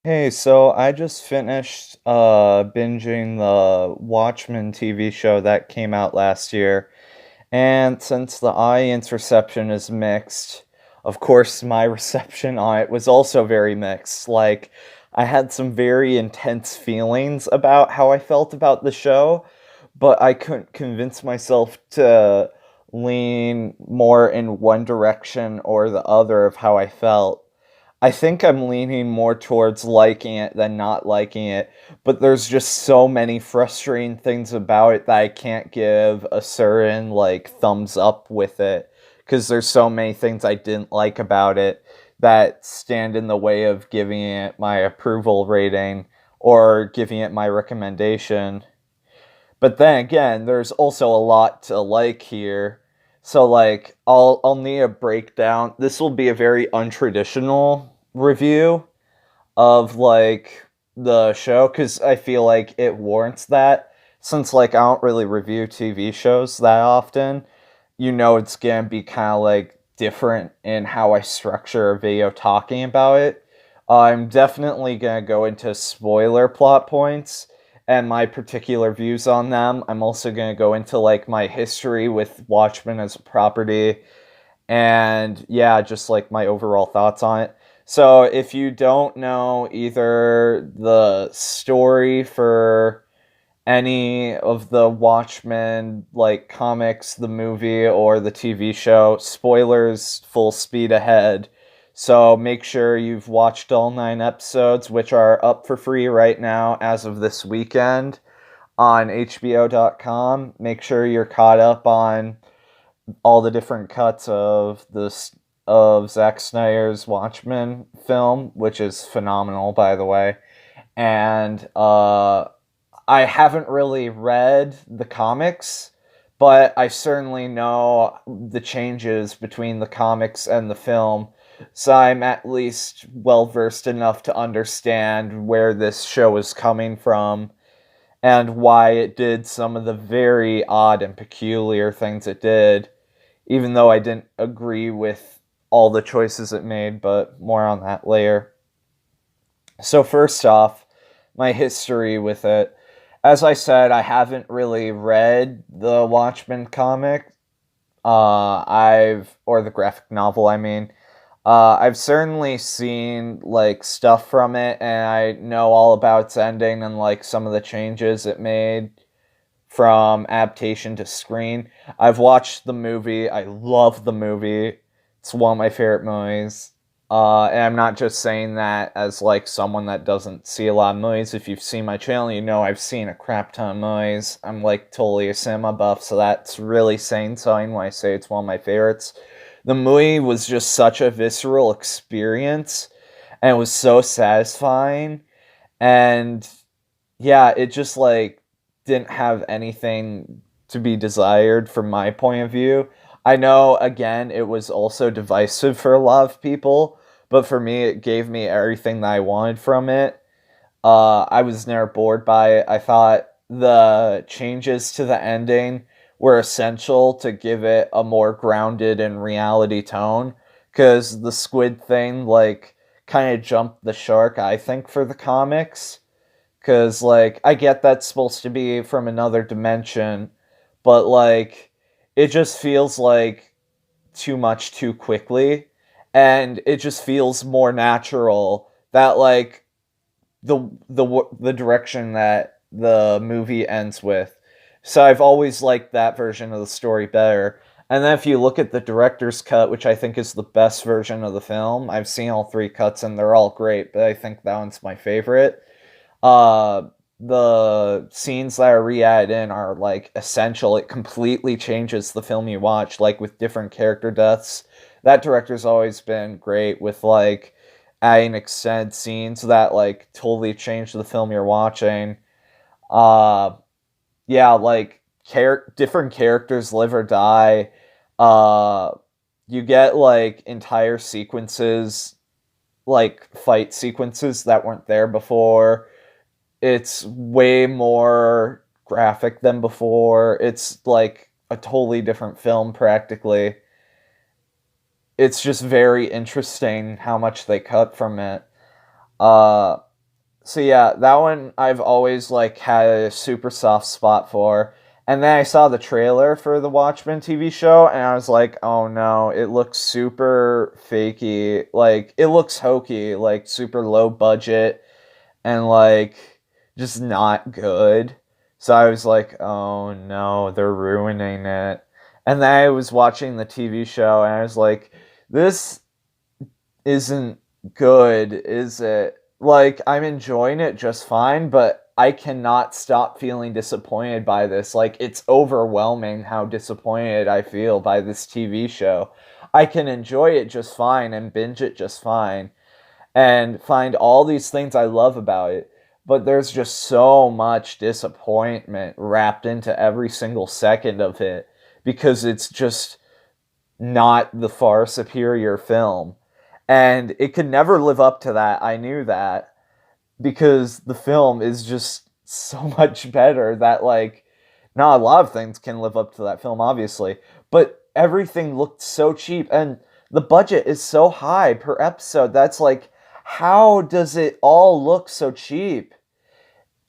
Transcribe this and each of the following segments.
Hey, so I just finished binging the Watchmen TV show that came out last year. And since the audience reception is mixed, of course my reception on it was also very mixed. Like I had some very intense feelings about how I felt about the show, but I couldn't convince myself to lean more in one direction or the other of how I felt. I think I'm leaning more towards liking it than not liking it, but there's just so many frustrating things about it that I can't give a certain like thumbs up with it because there's so many things I didn't like about it that stand in the way of giving it my approval rating or giving it my recommendation. But then again, there's also a lot to like here. So like I'll need a breakdown. This will be a very untraditional review of like the show cuz I feel like it warrants that since like I don't really review TV shows that often. You know it's going to be kind of like different in how I structure a video talking about it. I'm definitely going to go into spoiler plot points and my particular views on them. I'm also going to go into like my history with Watchmen as a property and yeah, just like my overall thoughts on it. So if you don't know either the story for any of the Watchmen like comics, the movie, or the TV show, spoilers full speed ahead. So make sure you've watched all 9 episodes, which are up for free right now as of this weekend on HBO.com. Make sure you're caught up on all the different cuts of this of Zack Snyder's Watchmen film, which is phenomenal, by the way. And I haven't really read the comics, but I certainly know the changes between the comics and the film. So I'm at least well versed enough to understand where this show is coming from and why it did some of the very odd and peculiar things it did, even though I didn't agree with all the choices it made, but more on that later. So, first off, my history with it. As I said, I haven't really read the Watchmen comic. Or the graphic novel, I mean. I've certainly seen like stuff from it, and I know all about its ending and like some of the changes it made from adaptation to screen. I've watched the movie. I love the movie. It's one of my favorite movies. And I'm not just saying that as like someone that doesn't see a lot of movies. If you've seen my channel, you know I've seen a crap ton of movies. I'm like totally a cinema buff, so that's really saying something when I say it's one of my favorites. The movie was just such a visceral experience, and it was so satisfying. And yeah, it just like didn't have anything to be desired from my point of view. I know again it was also divisive for a lot of people, but for me it gave me everything that I wanted from it. I was never bored by it. I thought the changes to the ending were essential to give it a more grounded and reality tone because the squid thing like kind of jumped the shark, I think, for the comics. Because, like, I get that's supposed to be from another dimension, but, like, it just feels like too much too quickly. And it just feels more natural that, like, the direction that the movie ends with. So I've always liked that version of the story better. And then if you look at the director's cut, which I think is the best version of the film, I've seen all 3 cuts and they're all great, but I think that one's my favorite. uh the scenes that are re-added in are like essential. It completely changes the film you watch, like with different character deaths. That director's always been great with like adding extended scenes that like totally change the film you're watching. uh yeah, like different characters live or die. uh you get like entire sequences, like fight sequences that weren't there before. It's way more graphic than before. It's like a totally different film practically. It's just very interesting how much they cut from it. Uh So yeah, that one I've always like had a super soft spot for. And then I saw the trailer for the Watchmen TV show and I was like, "Oh no, it looks super fakey. Like it looks hokey, like super low budget and like just not good." So I was like, "Oh no, they're ruining it." And then I was watching the TV show and I was like, "This isn't good, is it?" Like, I'm enjoying it just fine, but I cannot stop feeling disappointed by this. Like, it's overwhelming how disappointed I feel by this TV show. I can enjoy it just fine and binge it just fine and find all these things I love about it, but there's just so much disappointment wrapped into every single second of it because it's just not the far superior film. And it could never live up to that. I knew that because the film is just so much better that, like, not a lot of things can live up to that film, obviously, but everything looked so cheap and the budget is so high per episode. That's like, how does it all look so cheap?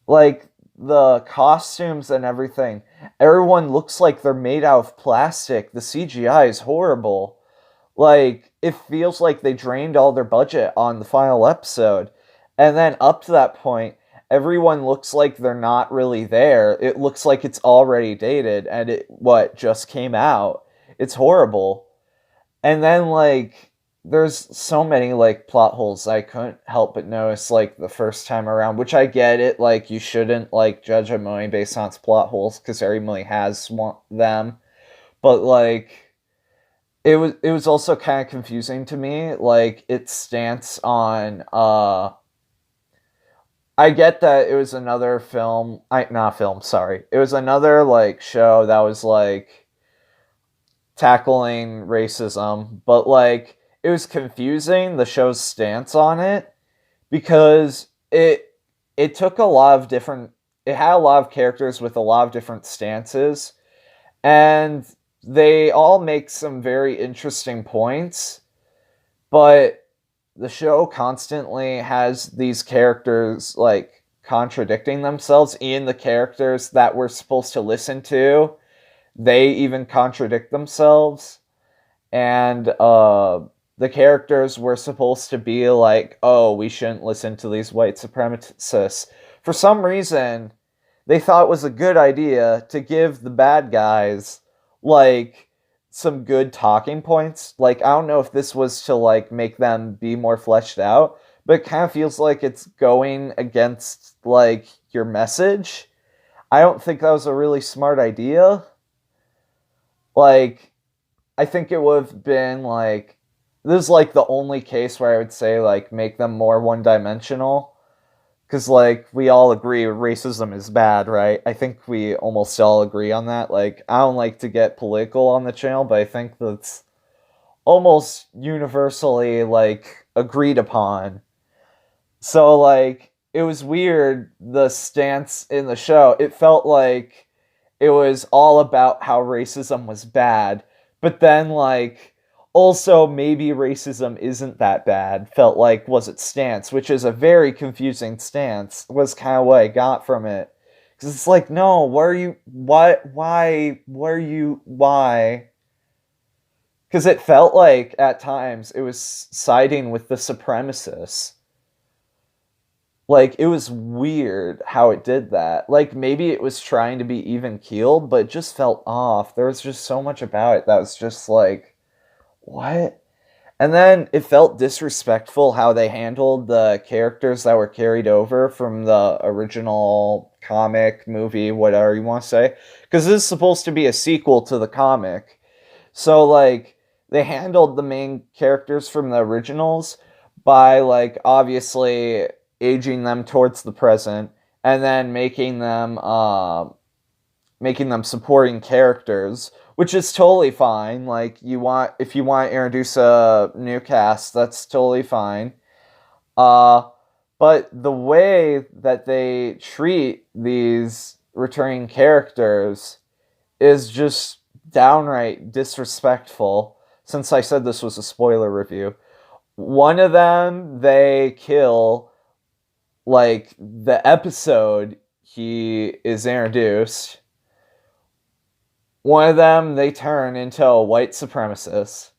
Like, the costumes and everything, everyone looks like they're made out of plastic. The CGI is horrible. Like, it feels like they drained all their budget on the final episode. And then up to that point, everyone looks like they're not really there. It looks like it's already dated and it just came out. It's horrible. And then like there's so many like plot holes I couldn't help but notice like the first time around, which I get it, like you shouldn't like judge a movie based on its plot holes because every movie has them. But like it was also kind of confusing to me, like its stance on I get that it was another film, not film, sorry. It was another like show that was like tackling racism, but like it was confusing the show's stance on it because it took a lot of different it had a lot of characters with a lot of different stances and they all make some very interesting points, but the show constantly has these characters like contradicting themselves in the characters that we're supposed to listen to. They even contradict themselves, and the characters were supposed to be like, "Oh, we shouldn't listen to these white supremacists." For some reason, they thought it was a good idea to give the bad guys like some good talking points. Like, I don't know if this was to like make them be more fleshed out, but it kind of feels like it's going against like your message. I don't think that was a really smart idea. Like, I think it would have been like this is like the only case where I would say like make them more one dimensional. Because like we all agree racism is bad, right? I think we almost all agree on that. Like, I don't like to get political on the channel, but I think that's almost universally like agreed upon. So like it was weird the stance in the show. It felt like it was all about how racism was bad, but then like also maybe racism isn't that bad. Felt like was its stance, which is a very confusing stance. Was kind of what I got from it. Cuz it's like, no, why? Cuz it felt like at times it was siding with the supremacists. Like, it was weird how it did that. Like, maybe it was trying to be even keeled, but it just felt off. There was just so much about it that was just like, what? And then it felt disrespectful how they handled the characters that were carried over from the original comic, movie, whatever you want to say. Because this is supposed to be a sequel to the comic. So, like, they handled the main characters from the originals by, like, obviously aging them towards the present and then making them supporting characters, which is totally fine. Like, if you want to introduce a new cast, that's totally fine. Uh, but the way that they treat these returning characters is just downright disrespectful. Since I said this was a spoiler review, one of them they kill like, the episode he is introduced, one of them, they turn into a white supremacist.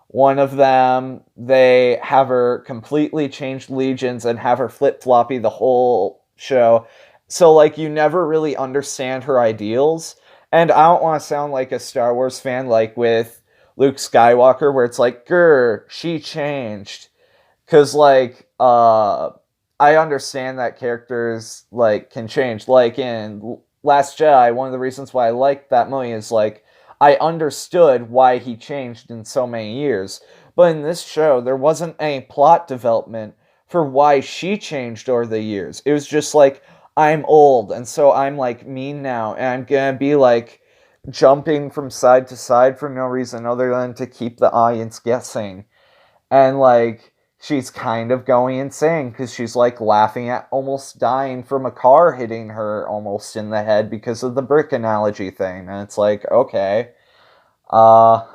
One of them, they have her completely change legions and have her flip-floppy the whole show. So, like, you never really understand her ideals. And I don't want to sound like a Star Wars fan, like with Luke Skywalker, where it's like, grr, she changed. Because, like, I understand that characters, like, can change. Like, in Last Jedi, one of the reasons why I liked that movie is, like, I understood why he changed in so many years. But in this show, there wasn't any plot development for why she changed over the years. It was just like, I'm old, and so I'm, like, mean now, and I'm gonna be, like, jumping from side to side for no reason other than to keep the audience guessing. And, like, she's kind of going insane because she's, like, laughing at almost dying from a car hitting her almost in the head because of the brick analogy thing. And it's like, okay. Uh,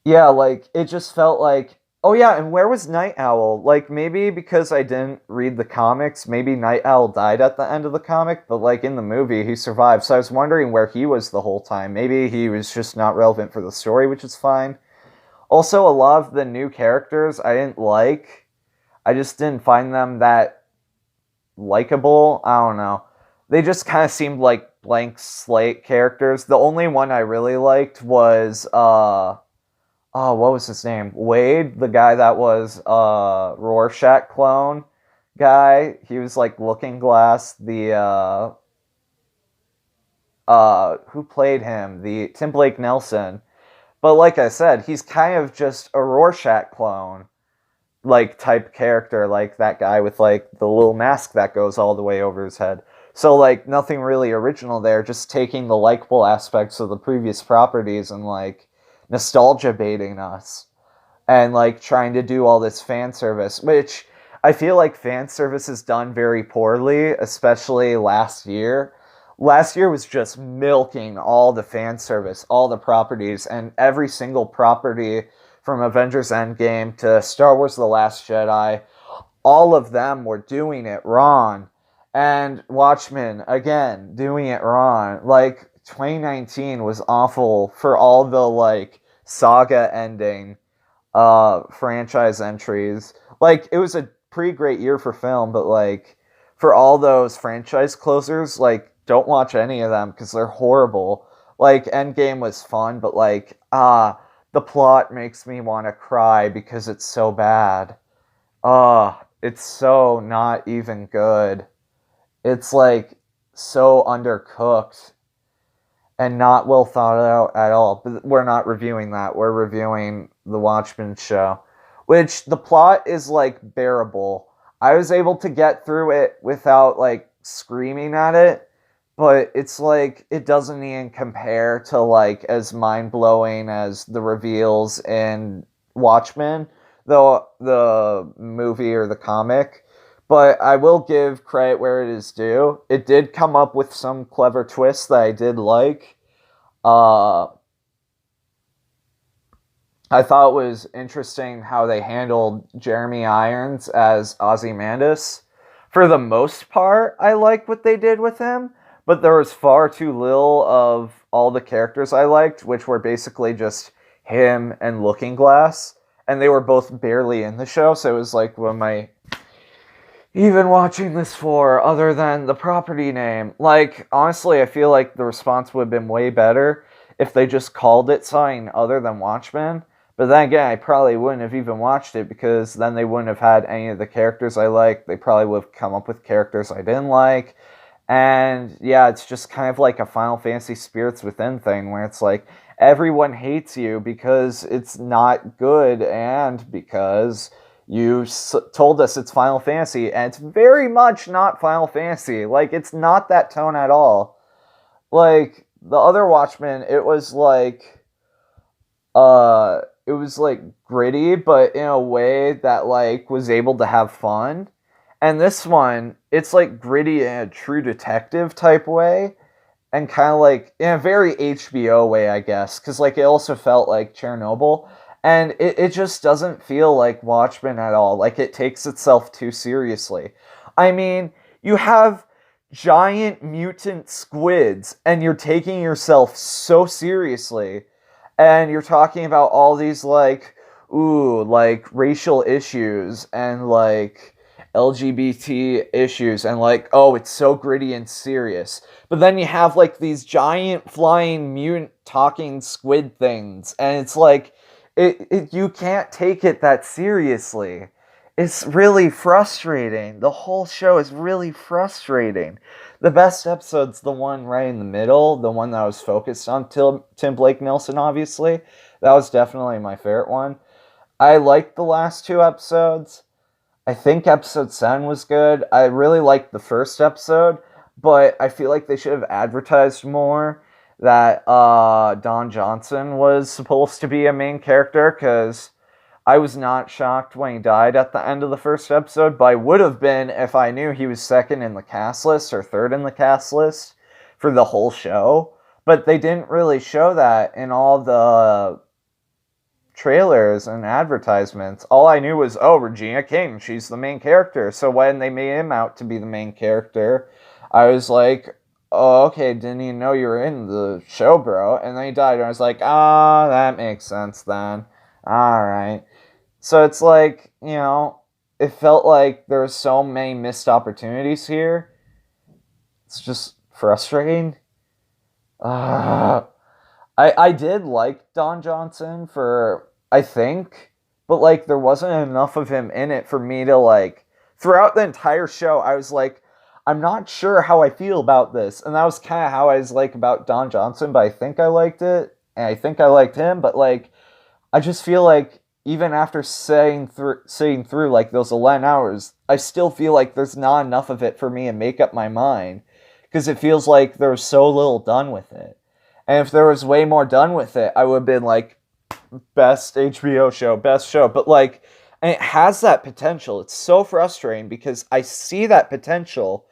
yeah, like, it just felt like, oh yeah, and where was Night Owl? Like, maybe because I didn't read the comics, maybe Night Owl died at the end of the comic, but, like, in the movie, he survived. So I was wondering where he was the whole time. Maybe he was just not relevant for the story, which is fine. Also, a lot of the new characters I didn't like. I just didn't find them that likable. I don't know. They just kind of seemed like blank slate characters. The only one I really liked was, what was his name? Wade, the guy that was, Rorschach clone guy. He was like Looking Glass, who played him? The Tim Blake Nelson. But like I said, he's kind of just a Rorschach clone, like, type character, like that guy with, like, the little mask that goes all the way over his head. So, like, nothing really original there, just taking the likable aspects of the previous properties and, like, nostalgia baiting us. And, like, trying to do all this fan service, which I feel like fan service is done very poorly, especially last year. Last year was just milking all the fan service, all the properties, and every single property from Avengers Endgame to Star Wars The Last Jedi, all of them were doing it wrong. And Watchmen, again, doing it wrong. Like, 2019 was awful for all the, like, saga ending franchise entries. Like, it was a pretty great year for film, but, like, for all those franchise closers, like, don't watch any of them because they're horrible. Like, Endgame was fun, but, like, the plot makes me want to cry because it's so bad. It's so not even good. It's, like, so undercooked and not well thought out at all. But we're not reviewing that. We're reviewing the Watchmen show, which the plot is, like, bearable. I was able to get through it without, like, screaming at it. But it's like, it doesn't even compare to, like, as mind-blowing as the reveals in Watchmen, though the movie or the comic. But I will give credit where it is due. It did come up with some clever twists that I did like. I thought it was interesting how they handled Jeremy Irons as Ozymandias. For the most part, I liked what they did with him. But there was far too little of all the characters I liked, which were basically just him and Looking Glass. And they were both barely in the show, so it was like, what am I even watching this for, other than the property name? Like, honestly, I feel like the response would have been way better if they just called it something other than Watchmen. But then again, I probably wouldn't have even watched it, because then they wouldn't have had any of the characters I liked. They probably would have come up with characters I didn't like. And yeah, it's just kind of like a Final Fantasy Spirits Within thing, where it's like, everyone hates you because it's not good and because you told us it's Final Fantasy, and it's very much not Final Fantasy. Like, it's not that tone at all. Like, the other Watchmen, it was like gritty, but in a way that, like, was able to have fun. And this one, it's, like, gritty in a True Detective type way, and kind of, like, in a very HBO way, I guess, because, like, it also felt like Chernobyl. And it just doesn't feel like Watchmen at all. Like, it takes itself too seriously. I mean, you have giant mutant squids, and you're taking yourself so seriously. And you're talking about all these, like, ooh, like, racial issues and, like, LGBT issues, and, like, oh, it's so gritty and serious. But then you have, like, these giant flying mutant talking squid things, and it's like, you can't take it that seriously. It's really frustrating. The whole show is really frustrating. The best episode's the one right in the middle, the one that was focused on Tim Blake Nelson, obviously. That was definitely my favorite one. I liked the last two episodes. I think episode 7 was good. I really liked the first episode, but I feel like they should have advertised more that Don Johnson was supposed to be a main character, because I was not shocked when he died at the end of the first episode, but I would have been if I knew he was second in the cast list or third in the cast list for the whole show. But they didn't really show that in all the trailers and advertisements. All I knew was, oh, Regina King, she's the main character. So when they made him out to be the main character, I was like, oh, okay, didn't even know you were in the show, bro. And then he died, and I was like, ah, that makes sense then. Alright. So it's like, it felt like there were so many missed opportunities here. It's just frustrating. I did like Don Johnson for, I think, but, like, there wasn't enough of him in it for me to, like, throughout the entire show, I was like, I'm not sure how I feel about this. And that was kind of how I was, like, about Don Johnson, but I think I liked it, and I think I liked him, but, like, I just feel like even after sitting through like those 11 hours, I still feel like there's not enough of it for me to make up my mind, because it feels like there was so little done with it. And if there was way more done with it, I would have been like, best HBO show, best show. But, like, and it has that potential. It's so frustrating because I see that potential,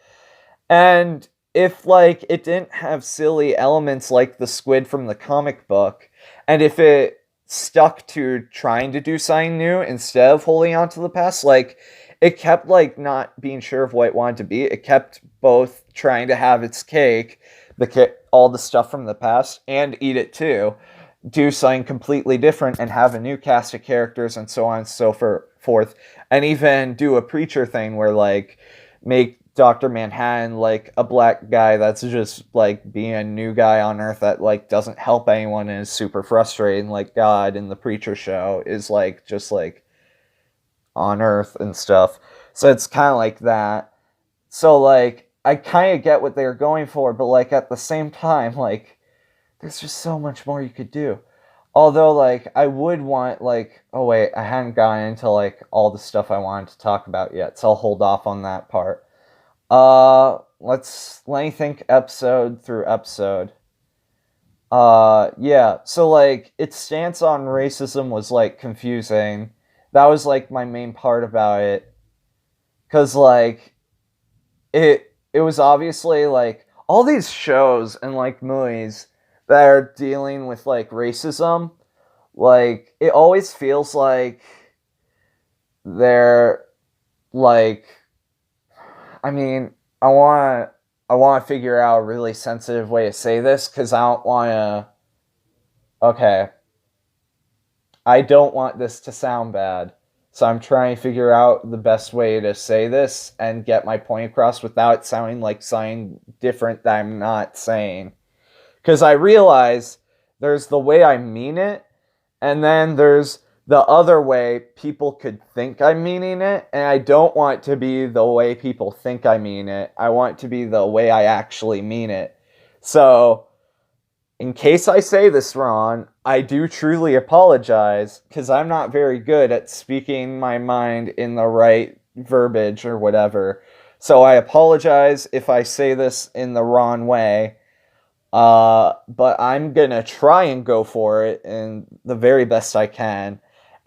and if, like, it didn't have silly elements like the squid from the comic book, and if it stuck to trying to do something new instead of holding on to the past, like, it kept, like, not being sure of what it wanted to be. It kept both trying to have its cake, all the stuff from the past, and eat it too. Do something completely different and have a new cast of characters and so on and so forth. And even do a Preacher thing where, like, make Dr. Manhattan, like, a black guy that's just, like, being a new guy on Earth that, like, doesn't help anyone and is super frustrating, like God in the Preacher show is, like, just, like, on Earth and stuff. So it's kind of like that. So, like, I kind of get what they're going for, but, like, at the same time, like, there's just so much more you could do. Although, like, I would want, like, oh wait, I hadn't gotten into, like, all the stuff I wanted to talk about yet, so I'll hold off on that part. Let me think episode through episode. Yeah, so, like, its stance on racism was, like, confusing. That was, like, my main part about it. 'Cause, like, it was obviously, like, all these shows and, like, movies that are dealing with, like, racism, like, it always feels like they're, like, I mean, I want to figure out a really sensitive way to say this, because I don't want to, okay, I don't want this to sound bad, so I'm trying to figure out the best way to say this and get my point across without it sounding like something different that I'm not saying. Because I realize there's the way I mean it, and then there's the other way people could think I'm meaning it, and I don't want it to be the way people think I mean it. I want it to be the way I actually mean it. So, in case I say this wrong, I do truly apologize, because I'm not very good at speaking my mind in the right verbiage or whatever. So I apologize if I say this in the wrong way. But I'm gonna try and go for it in the very best I can.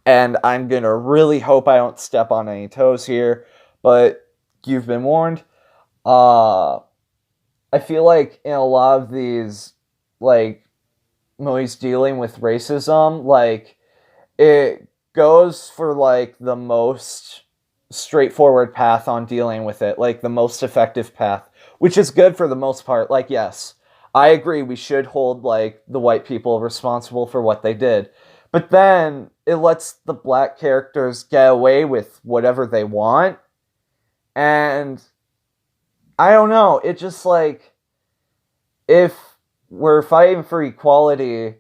And I'm gonna really hope I don't step on any toes here. But you've been warned. I feel like in a lot of these, like, movies dealing with racism, like, it goes for like the most straightforward path on dealing with it, like the most effective path, which is good for the most part. Like, yes, I agree we should hold like the white people responsible for what they did. But then it lets the black characters get away with whatever they want. And I don't know, it just like if we're fighting for equality,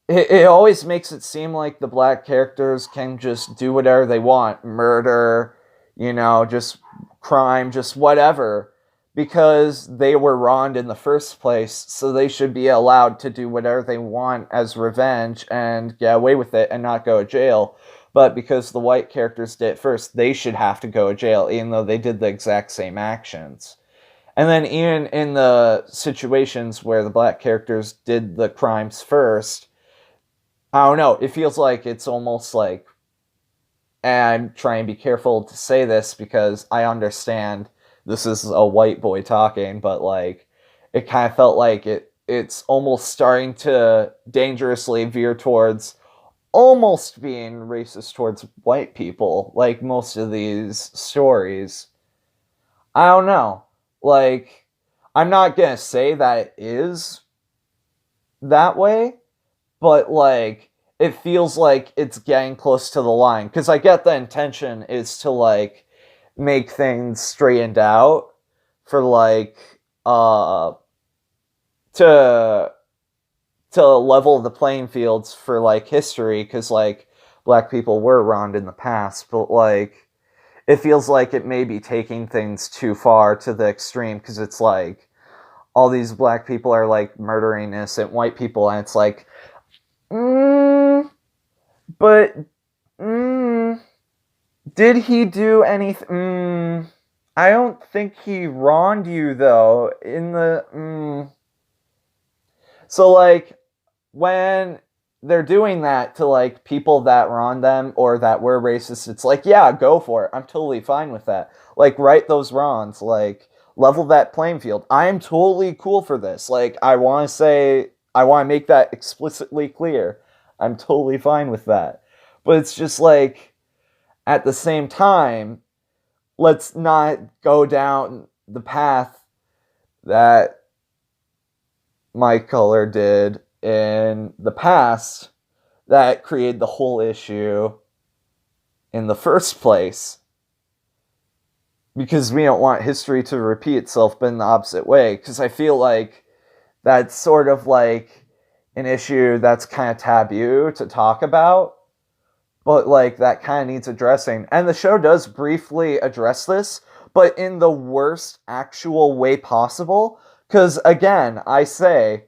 it always makes it seem like the black characters can just do whatever they want. Murder, just crime, just whatever. Because they were wronged in the first place, so they should be allowed to do whatever they want as revenge and get away with it and not go to jail. But because the white characters did it first, they should have to go to jail, even though they did the exact same actions. And then even in the situations where the black characters did the crimes first, I don't know, it feels like it's almost like, and I'm trying to be careful to say this because I understand this is a white boy talking, but like, it kind of felt like it's almost starting to dangerously veer towards almost being racist towards white people, like most of these stories. I don't know. Like, I'm not gonna say that it is that way, but like, it feels like it's getting close to the line. Because I get the intention is to like make things straightened out for like to level the playing fields for like history, because like black people were wronged in the past, but like it feels like it may be taking things too far to the extreme, because it's like all these black people are like murdering innocent white people, and it's like, but did he do anything? I don't think he wronged you though. So like, when they're doing that to like people that wronged them or that were racist, it's like, yeah, go for it. I'm totally fine with that. Like, right those wrongs, like level that playing field. I am totally cool for this. Like, I want to make that explicitly clear. I'm totally fine with that. But it's just like, at the same time, let's not go down the path that my color did in the past that created the whole issue in the first place. Because we don't want history to repeat itself, but in the opposite way. Because I feel like that's sort of like an issue that's kind of taboo to talk about, but like that kind of needs addressing. And the show does briefly address this, but in the worst actual way possible. Because again, I say,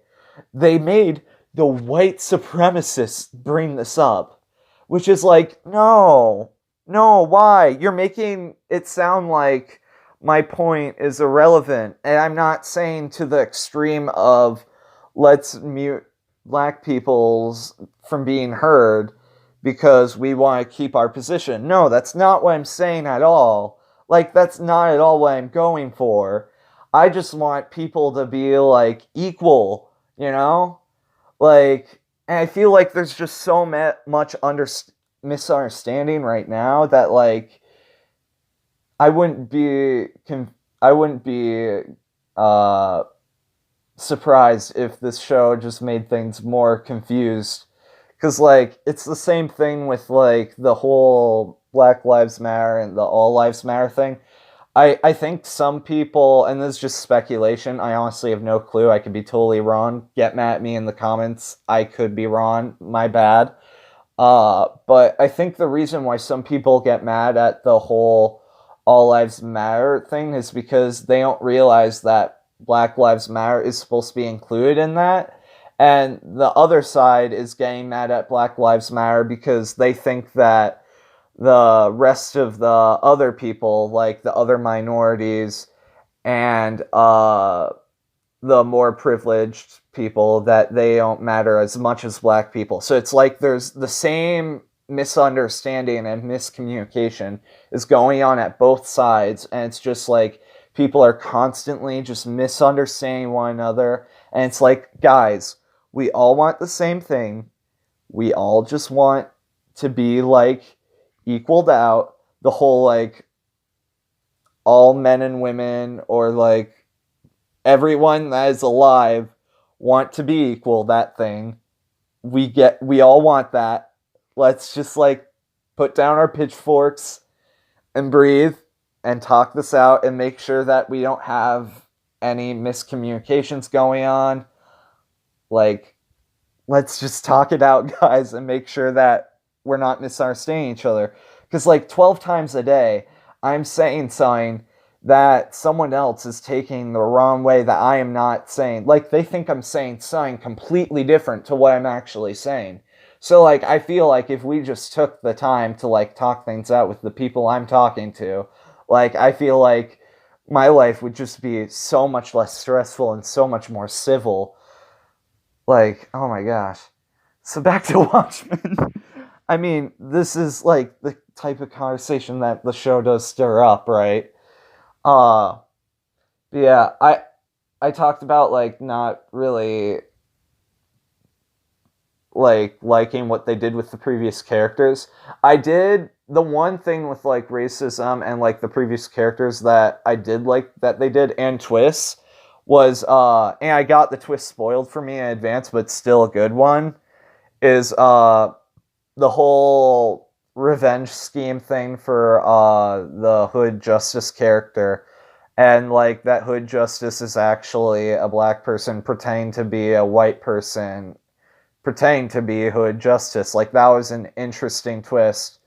they made the white supremacists bring this up, which is like, no, why? You're making it sound like my point is irrelevant. And I'm not saying to the extreme of let's mute black people's from being heard because we want to keep our position. No, that's not what I'm saying at all. Like, that's not at all what I'm going for. I just want people to be like equal, Like, and I feel like there's just so much misunderstanding right now that like I wouldn't be surprised if this show just made things more confused, because like it's the same thing with like the whole Black Lives Matter and the All Lives Matter thing. I think some people, and this is just speculation, I honestly have no clue, I could be totally wrong, get mad at me in the comments, I could be wrong, my bad. But I think the reason why some people get mad at the whole All Lives Matter thing is because they don't realize that Black Lives Matter is supposed to be included in that. And the other side is getting mad at Black Lives Matter because they think that the rest of the other people, like the other minorities and the more privileged people, that they don't matter as much as black people. So it's like there's the same misunderstanding and miscommunication is going on at both sides, and it's just like people are constantly just misunderstanding one another, and it's like, guys, we all want the same thing. We all just want to be like equaled out. The whole like all men and women or like everyone that is alive want to be equal, that thing. We all want that. Let's just like put down our pitchforks and breathe and talk this out and make sure that we don't have any miscommunications going on. Like, let's just talk it out, guys, and make sure that we're not misunderstanding each other. Because, like, 12 times a day, I'm saying something that someone else is taking the wrong way that I am not saying. Like, they think I'm saying something completely different to what I'm actually saying. So, like, I feel like if we just took the time to, like, talk things out with the people I'm talking to, like, I feel like my life would just be so much less stressful and so much more civil. Like, oh my gosh. So back to Watchmen. I mean, this is like the type of conversation that the show does stir up, right? Uh yeah, I talked about like not really like liking what they did with the previous characters. I did the one thing with like racism and like the previous characters that I did like that they did and twists was and I got the twist spoiled for me in advance, but still a good one, is the whole revenge scheme thing for the Hood Justice character. And like that Hood Justice is actually a black person pretending to be a white person pretending to be Hood Justice. Like, that was an interesting twist,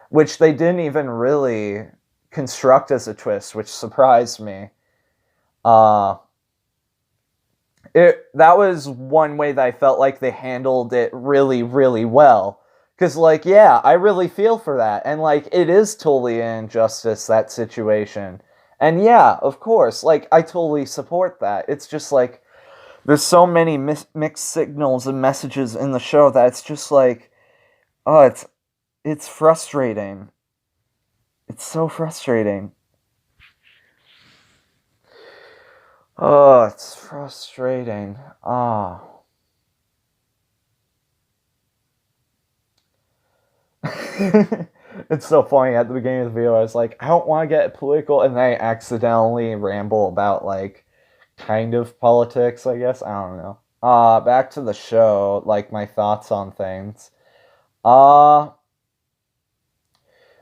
which they didn't even really construct as a twist, which surprised me. Uh, that was one way that I felt like they handled it really, really well. Because, like, yeah, I really feel for that. And, like, it is totally an injustice, that situation. And, yeah, of course, like, I totally support that. It's just, like, there's so many mixed signals and messages in the show that it's just, like, oh, it's frustrating. It's so frustrating. Oh, it's frustrating. Ah. It's so funny. At the beginning of the video, I was like, I don't want to get political, and then I accidentally ramble about, like, kind of politics, I guess. I don't know. Back to the show, like, my thoughts on things. Uh,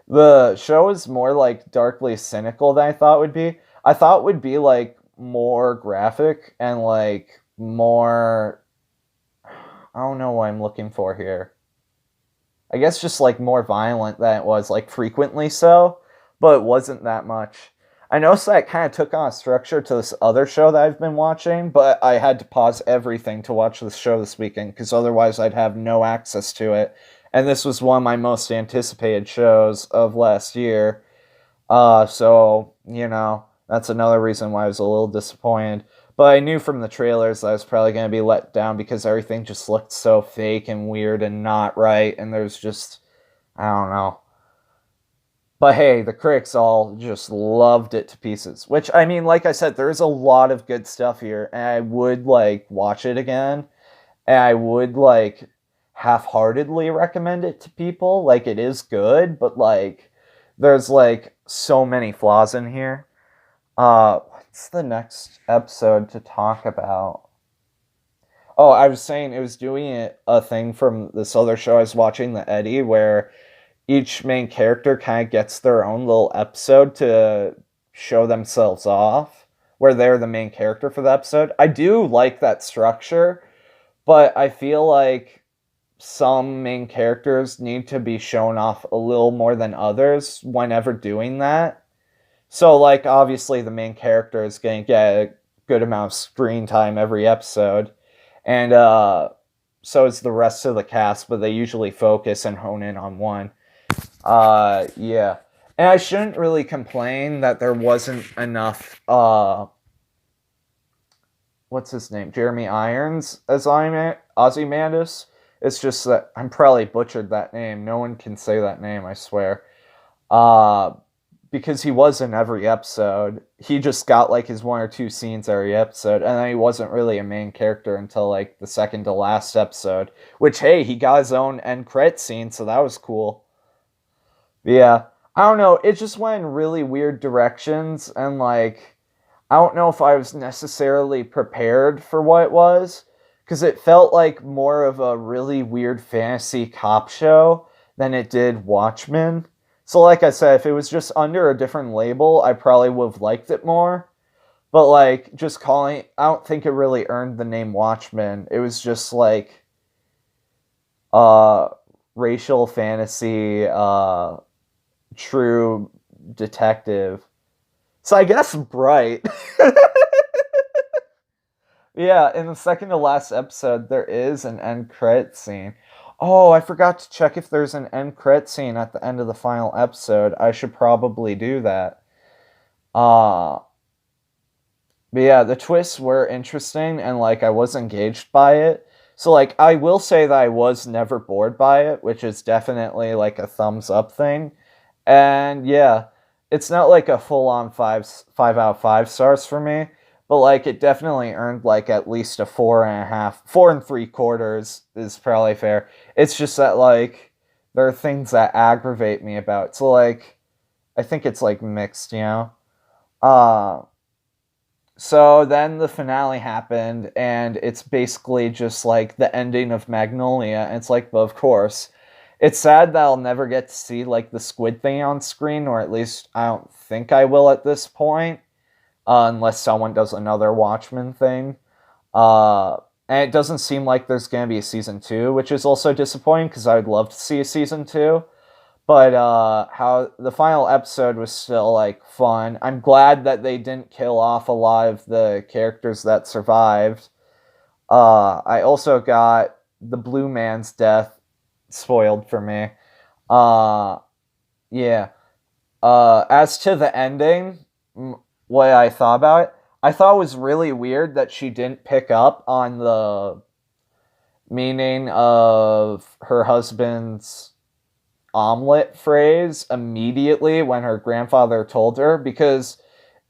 the show is more, like, darkly cynical than I thought it would be. I thought it would be, like, more graphic and, like, more... I don't know what I'm looking for here. I guess just, like, more violent than it was, like, frequently so, but it wasn't that much. I noticed that it kind of took on a structure to this other show that I've been watching, but I had to pause everything to watch this show this weekend, because otherwise I'd have no access to it. And this was one of my most anticipated shows of last year. So, you know, that's another reason why I was a little disappointed. But I knew from the trailers that I was probably going to be let down because everything just looked so fake and weird and not right, and there's just, I don't know. But hey, the critics all just loved it to pieces. Which, I mean, like I said, there's a lot of good stuff here, and I would, like, watch it again, and I would, like, half-heartedly recommend it to people. Like, it is good, but, like, there's, like, so many flaws in here. What's the next episode to talk about? Oh, I was saying it was doing a thing from this other show I was watching, The Eddie, where each main character kind of gets their own little episode to show themselves off, where they're the main character for the episode. I do like that structure, but I feel like some main characters need to be shown off a little more than others whenever doing that. So, like, obviously the main character is going to get a good amount of screen time every episode. And so is the rest of the cast, but they usually focus and hone in on one. Yeah. And I shouldn't really complain that there wasn't enough, what's his name? Jeremy Irons as Ozymandias. It's just that I'm probably butchered that name. No one can say that name, I swear. because he was in every episode. He just got like his one or two scenes every episode, and then he wasn't really a main character until like the second to last episode. Which, hey, he got his own end credit scene, so that was cool. But yeah, I don't know. It just went in really weird directions, and like I don't know if I was necessarily prepared for what it was, because it felt like more of a really weird fantasy cop show than it did Watchmen. So, like I said, if it was just under a different label, I probably would have liked it more. But, like, just calling, I don't think it really earned the name Watchmen. It was just like, uh, racial fantasy, true detective. So I guess Bright. Yeah, in the second to last episode, there is an end credit scene. Oh, I forgot to check if there's an end credit scene at the end of the final episode. I should probably do that. Uh, but yeah, the twists were interesting and like I was engaged by it. So like I will say that I was never bored by it, which is definitely like a thumbs up thing. And yeah, it's not like a full on five out of 5 stars for me, but like it definitely earned like at least a 4.5, 4 3/4 is probably fair. It's just that like there are things that aggravate me about it. So like I think it's like mixed, you know. Uh so then the finale happened, and it's basically just like the ending of Magnolia. And it's like, well, of course. It's sad that I'll never get to see like the squid thing on screen, or at least I don't think I will at this point, unless someone does another Watchmen thing. And it doesn't seem like there's going to be a season 2, which is also disappointing because I would love to see a season 2. But how the final episode was still like fun. I'm glad that they didn't kill off a lot of the characters that survived. I also got the Blue Man's death spoiled for me. Uh, yeah. As to the ending, what I thought about it, I thought it was really weird that she didn't pick up on the meaning of her husband's omelet phrase immediately when her grandfather told her, because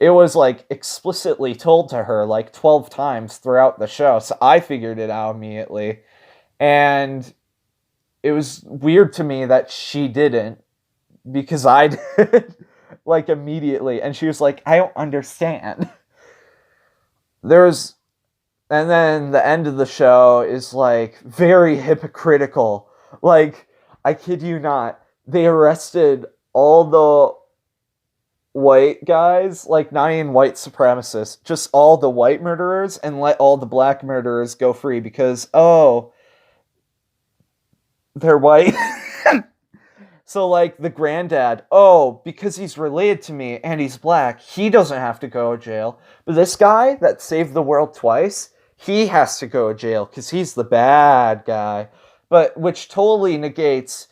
it was like explicitly told to her like 12 times throughout the show. So I figured it out immediately. And it was weird to me that she didn't, because I did like immediately. And she was like, I don't understand. There's, and then the end of the show is like very hypocritical. Like, I kid you not, they arrested all the white guys, like not even white supremacists, just all the white murderers, and let all the black murderers go free because, oh, they're white. So, like, the granddad, oh, because he's related to me and he's black, he doesn't have to go to jail. But this guy that saved the world twice, he has to go to jail because he's the bad guy. But which totally negates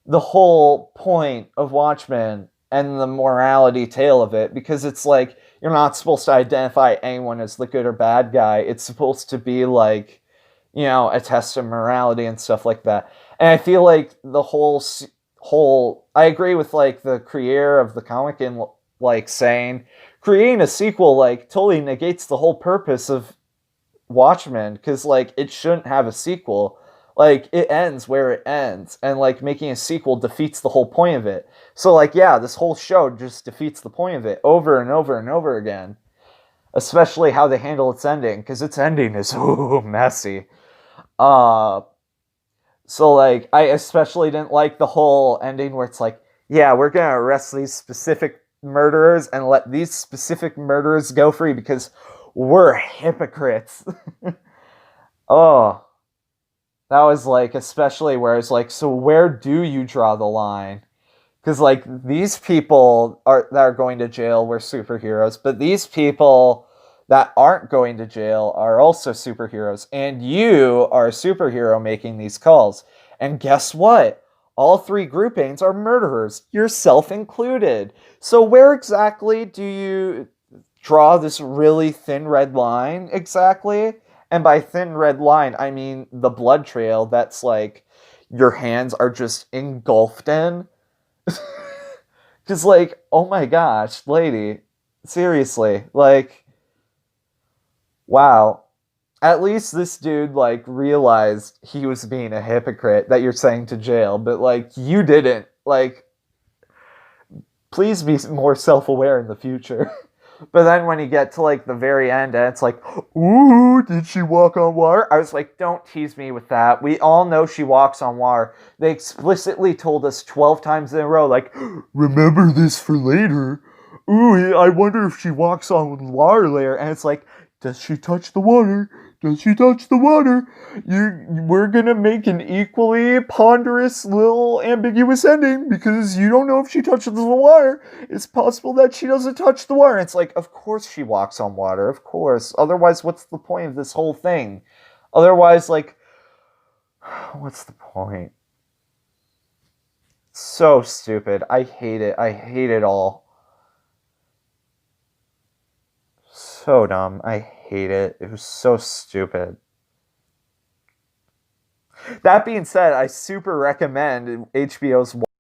the whole point of Watchmen and the morality tale of it, because it's like you're not supposed to identify anyone as the good or bad guy. It's supposed to be like, you know, a test of morality and stuff like that. And I feel like the whole I agree with like the creator of the comic in like saying creating a sequel like totally negates the whole purpose of Watchmen, because like it shouldn't have a sequel. Like it ends where it ends, and like making a sequel defeats the whole point of it. So like yeah, this whole show just defeats the point of it over and over and over again. Especially how they handle its ending, because its ending is messy. Uh so like I especially didn't like the whole ending where it's like, yeah, we're gonna arrest these specific murderers and let these specific murderers go free because we're hypocrites. Oh, that was like especially where it's like, so where do you draw the line? Because like these people that are going to jail were superheroes, but these people that aren't going to jail are also superheroes, and you are a superhero making these calls. And guess what? All 3 groupings are murderers, yourself included. So where exactly do you draw this really thin red line exactly? And by thin red line, I mean the blood trail that's like your hands are just engulfed in. Just like, oh my gosh, lady, seriously, like, wow. At least this dude like realized he was being a hypocrite that you're saying to jail, but like you didn't. Like, please be more self-aware in the future. But then when you get to like the very end and it's like, ooh, did she walk on water? I was like, don't tease me with that. We all know she walks on water. They explicitly told us 12 times in a row, like, remember this for later. Ooh, I wonder if she walks on water later. And it's like, does she touch the water? Does she touch the water? We're gonna make an equally ponderous little ambiguous ending because you don't know if she touches the water. It's possible that she doesn't touch the water. It's like, of course she walks on water, of course. Otherwise, what's the point of this whole thing? Otherwise, like, what's the point? So stupid. I hate it. I hate it all. So dumb. I hate it. It was so stupid. That being said, I super recommend HBO's